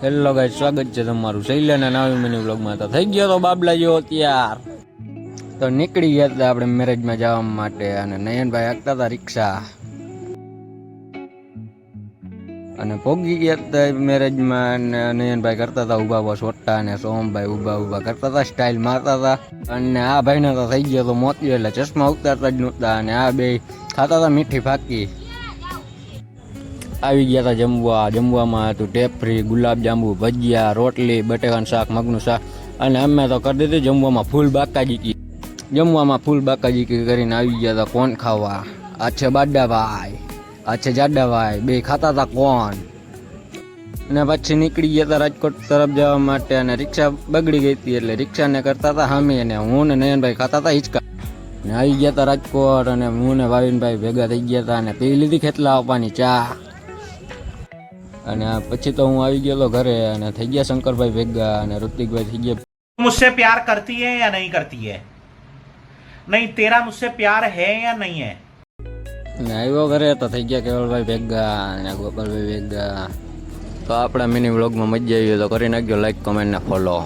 Hello guys, સ્વાગત છે તમારું શૈલાના નવી મિની વ્લોગમાં। તો થઈ ગયો તો બાબલા જેવો તૈયાર, તો નીકળી ગયા હતા આપણે મેરેજમાં જવા માટે। અને નયનભાઈ હાંકતા હતા રિક્ષા અને પહોંચી ગયા હતા મેરેજમાં। અને નયનભાઈ કરતા હતા ઊભા ઊભા સોટા અને સોમભાઈ ઊભા ઊભા કરતા હતા, સ્ટાઇલ મારતા હતા। અને આ ભાઈને તો થઈ ગયો તો મોતિયો, એટલે ચશ્મા ઉતારતા જ નહોતા। અને આ બે ખાતા હતા મીઠી ફાકી। આવી ગયા હતા જમવામાં હતું ટેફરી, ગુલાબજાંબુ, ભજીયા, રોટલી, બટેકાનું શાક, મગનું શાક। અને અમે તો કરી દીધી જમવામાં ફૂલ બાકાજીકી। જમવામાં ફૂલ બાકાજીકી કરીને આવી ગયા હતા કોણ ખાવા। આ છે બાડાભાઈ, આ છે જાડાભાઈ, બે ખાતા હતા કોણ। અને પછી નીકળી ગયા હતા રાજકોટ તરફ જવા માટે। અને રિક્ષા બગડી ગઈ હતી એટલે રિક્ષાને કરતા હતા હામી, અને હું ને નયનભાઈ ખાતા હતા હિંચકા। ને આવી ગયા હતા રાજકોટ, અને હું ને ભાવિનભાઈ ભેગા થઈ ગયા હતા અને પી લીધી ખેતલા આપવાની ચા। અને પછી તો હું આવી ગયેલો ઘરે, અને થઈ ગયા શંકરભાઈ ભેગા, અને ઋતિકભાઈ થઈ ગયા। मुझसे प्यार करती है या नहीं करती है? नहीं, तेरा मुझसे प्यार है या नहीं है? ને આવ્યો ઘરે તો થઈ ગયા કેવલભાઈ ભેગા અને ગોપાલભાઈ ભેગા। તો આપણા મિની વ્લોગમાં મજા આવી તો કરી નાખજો લાઈક, કમેન્ટ ને ફોલો।